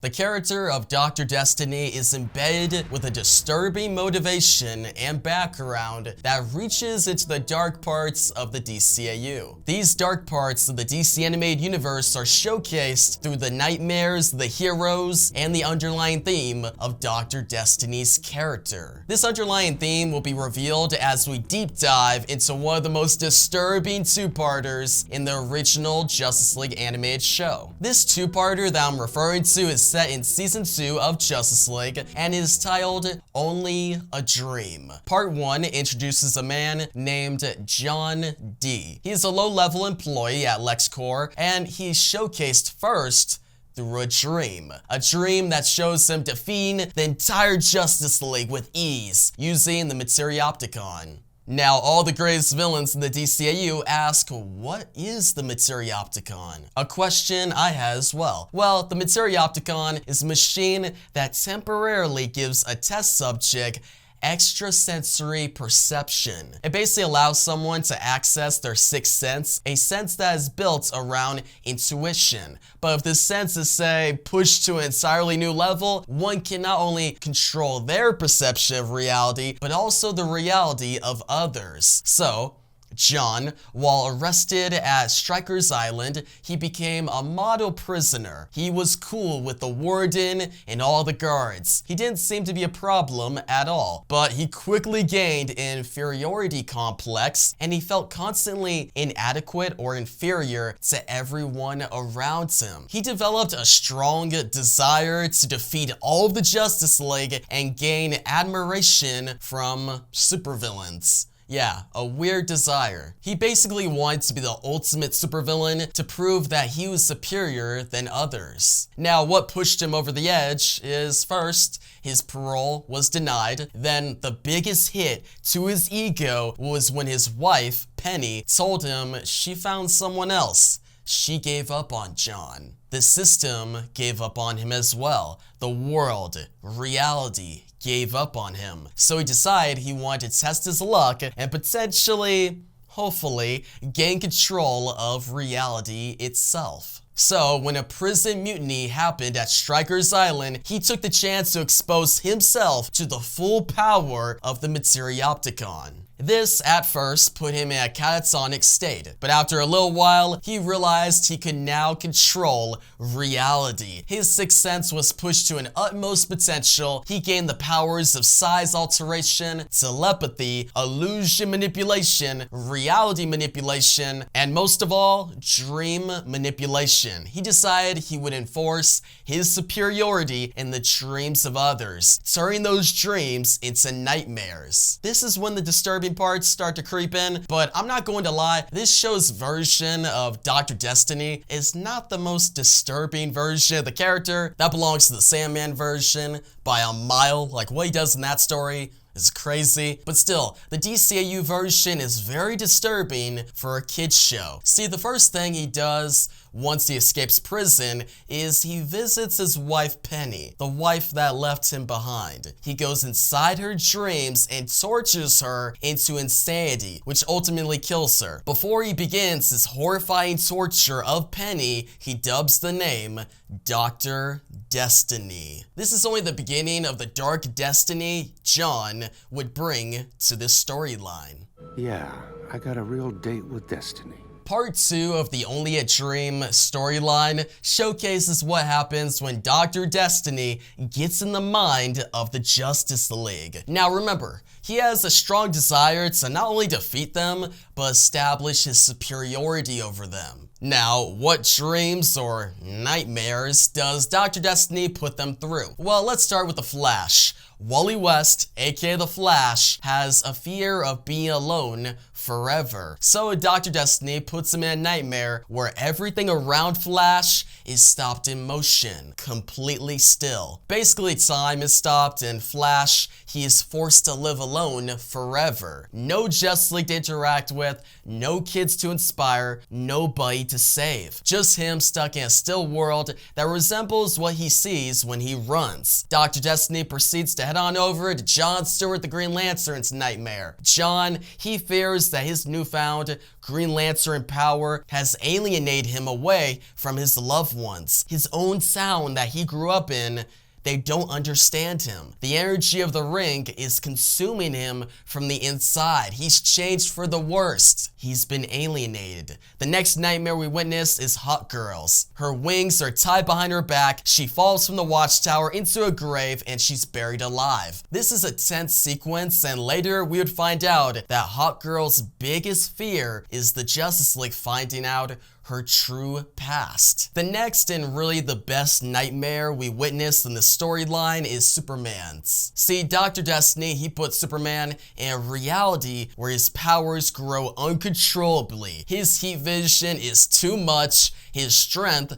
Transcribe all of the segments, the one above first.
The character of Dr. Destiny is embedded with a disturbing motivation and background that reaches into the dark parts of the DCAU. These dark parts of the DC animated universe are showcased through the nightmares, the heroes, and the underlying theme of Dr. Destiny's character. This underlying theme will be revealed as we deep dive into one of the most disturbing two-parters in the original Justice League animated show. This two-parter that I'm referring to is set in Season 2 of Justice League and is titled Only a Dream. Part 1 introduces a man named John D. He is a low-level employee at LexCorp, and he's showcased first through a dream that shows him defeating the entire Justice League with ease using the Materiopticon. Now, all the greatest villains in the DCAU ask, what is the Materiopticon? A question I had as well. Well, the Materiopticon is a machine that temporarily gives a test subject extrasensory perception. It basically allows someone to access their sixth sense, a sense that is built around intuition. But if this sense is, say, pushed to an entirely new level, one can not only control their perception of reality, but also the reality of others. So, John, while arrested at Stryker's Island, he became a model prisoner. He was cool with the warden and all the guards. He didn't seem to be a problem at all, but he quickly gained an inferiority complex, and he felt constantly inadequate or inferior to everyone around him. He developed a strong desire to defeat all of the Justice League and gain admiration from supervillains. Yeah, a weird desire. He basically wanted to be the ultimate supervillain to prove that he was superior than others. Now, what pushed him over the edge is, first, his parole was denied. Then, the biggest hit to his ego was when his wife, Penny, told him she found someone else. She gave up on John. The system gave up on him as well. The world, reality, gave up on him. So he decided he wanted to test his luck and potentially, hopefully, gain control of reality itself. So, when a prison mutiny happened at Stryker's Island, he took the chance to expose himself to the full power of the Materiopticon. This, at first, put him in a catatonic state, but after a little while, he realized he could now control reality. His sixth sense was pushed to an utmost potential. He gained the powers of size alteration, telepathy, illusion manipulation, reality manipulation, and most of all, dream manipulation. He decided he would enforce his superiority in the dreams of others, turning those dreams into nightmares. This is when the disturbing parts start to creep in, but I'm not going to lie, this show's version of Dr. Destiny is not the most disturbing version of the character. That belongs to the Sandman version by a mile. Like, what he does in that story is crazy, but still, the DCAU version is very disturbing for a kid's show. See, the first thing he does once he escapes prison is he visits his wife Penny, the wife that left him behind. He goes inside her dreams and tortures her into insanity, which ultimately kills her. Before he begins his horrifying torture of Penny, he dubs the name Dr. Destiny. This is only the beginning of the dark destiny John would bring to this storyline. Yeah, I got a real date with Destiny. Part 2 of the Only a Dream storyline showcases what happens when Dr. Destiny gets in the mind of the Justice League. Now remember, he has a strong desire to not only defeat them, but establish his superiority over them. Now, what dreams or nightmares does Dr. Destiny put them through? Well, let's start with the Flash. Wally West, aka the Flash, has a fear of being alone forever. So Dr. Destiny puts him in a nightmare where everything around Flash is stopped in motion, completely still. Basically, time is stopped, and Flash, he is forced to live alone forever. No Justice League to interact with, no kids to inspire, nobody to save. Just him stuck in a still world that resembles what he sees when he runs. Dr. Destiny proceeds to head on over to John Stewart the Green Lantern's nightmare. John, he fears that his newfound Green Lantern power has alienated him away from his loved ones. His own town that he grew up in, they don't understand him. The energy of the ring is consuming him from the inside. He's changed for the worst. He's been alienated. The next nightmare we witness is Hot Girl's. Her wings are tied behind her back. She falls from the watchtower into a grave and she's buried alive. This is a tense sequence, and later we would find out that Hot Girl's biggest fear is the Justice League finding out her true past. The next and really the best nightmare we witnessed in the storyline is Superman's. See, Dr. Destiny, he put Superman in a reality where his powers grow uncontrollably. His heat vision is too much. His strength,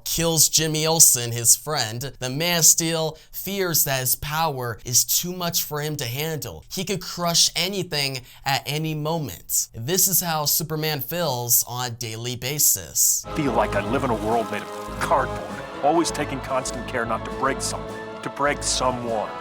kills Jimmy Olsen, his friend. The Man of Steel fears that his power is too much for him to handle. He could crush anything at any moment. This is how Superman feels on a daily basis. I feel like I live in a world made of cardboard, always taking constant care not to break something, to break someone.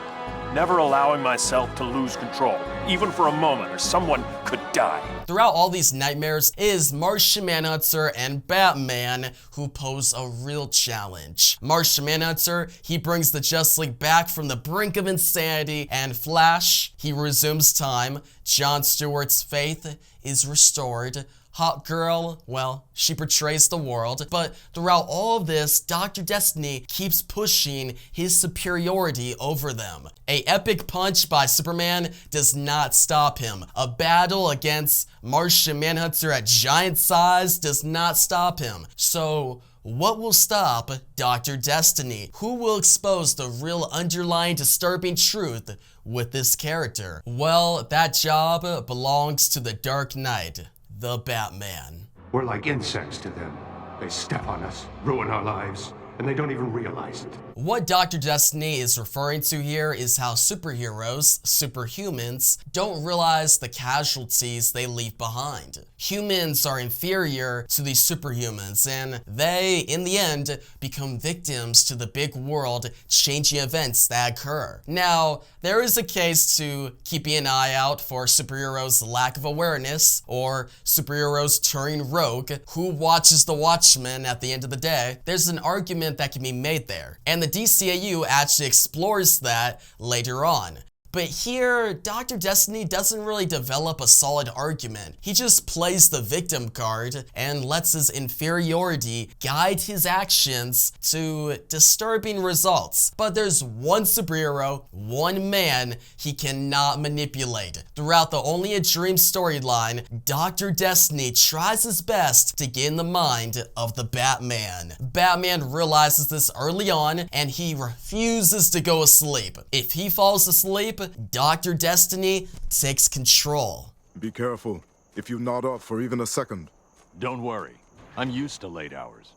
Never allowing myself to lose control, even for a moment, or someone could die. Throughout all these nightmares is Martian Manhunter and Batman who pose a real challenge. Martian Manhunter, he brings the Justice League back from the brink of insanity, and Flash, he resumes time. John Stewart's faith is restored. Hot Girl, well, she portrays the world, but throughout all of this, Dr. Destiny keeps pushing his superiority over them. A epic punch by Superman does not stop him. A battle against Martian Manhunter at giant size does not stop him. So, what will stop Dr. Destiny? Who will expose the real underlying disturbing truth with this character? Well, that job belongs to the Dark Knight, the Batman. We're like insects to them. They step on us, ruin our lives, and they don't even realize it. What Dr. Destiny is referring to here is how superheroes, superhumans, don't realize the casualties they leave behind. Humans are inferior to these superhumans, and they, in the end, become victims to the big world-changing events that occur. Now, there is a case to keeping an eye out for superheroes' lack of awareness, or superheroes turning rogue. Who watches the Watchmen at the end of the day? There's an argument that can be made there, and the DCAU actually explores that later on. But here, Dr. Destiny doesn't really develop a solid argument. He just plays the victim card and lets his inferiority guide his actions to disturbing results. But there's one superhero, one man he cannot manipulate. Throughout the Only a Dream storyline, Dr. Destiny tries his best to get in the mind of the Batman. Batman realizes this early on, and he refuses to go asleep. If he falls asleep, Dr. Destiny takes control. Be careful if you nod off for even a second. Don't worry, I'm used to late hours.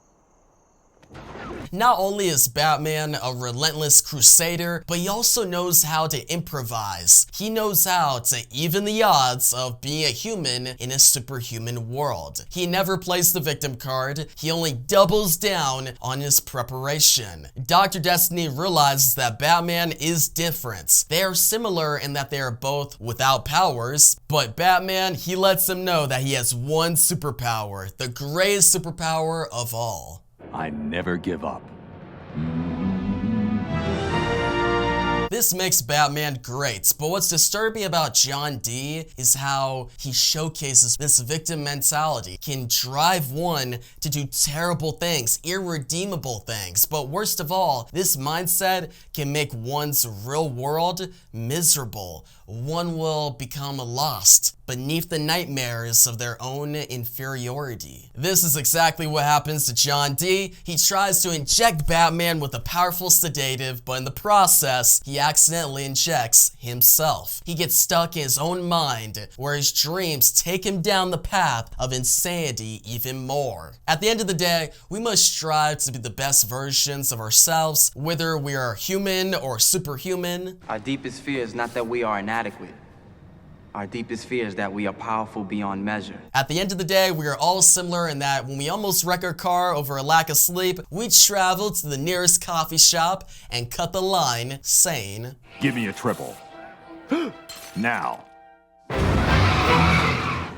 Not only is Batman a relentless crusader, but he also knows how to improvise. He knows how to even the odds of being a human in a superhuman world. He never plays the victim card, he only doubles down on his preparation. Dr. Destiny realizes that Batman is different. They are similar in that they are both without powers, but Batman, he lets him know that he has one superpower, the greatest superpower of all. I never give up. This makes Batman great, but what's disturbing about John D is how he showcases this victim mentality. Can drive one to do terrible things, irredeemable things, but worst of all, this mindset can make one's real world miserable. One will become lost beneath the nightmares of their own inferiority. This is exactly what happens to John D. He tries to inject Batman with a powerful sedative, but in the process, he accidentally injects himself. He gets stuck in his own mind, where his dreams take him down the path of insanity even more. At the end of the day, we must strive to be the best versions of ourselves, whether we are human or superhuman. Our deepest fear is not that we are inadequate. Our deepest fear is that we are powerful beyond measure. At the end of the day, we are all similar in that when we almost wreck our car over a lack of sleep, we travel to the nearest coffee shop and cut the line saying, Give me a triple. Now.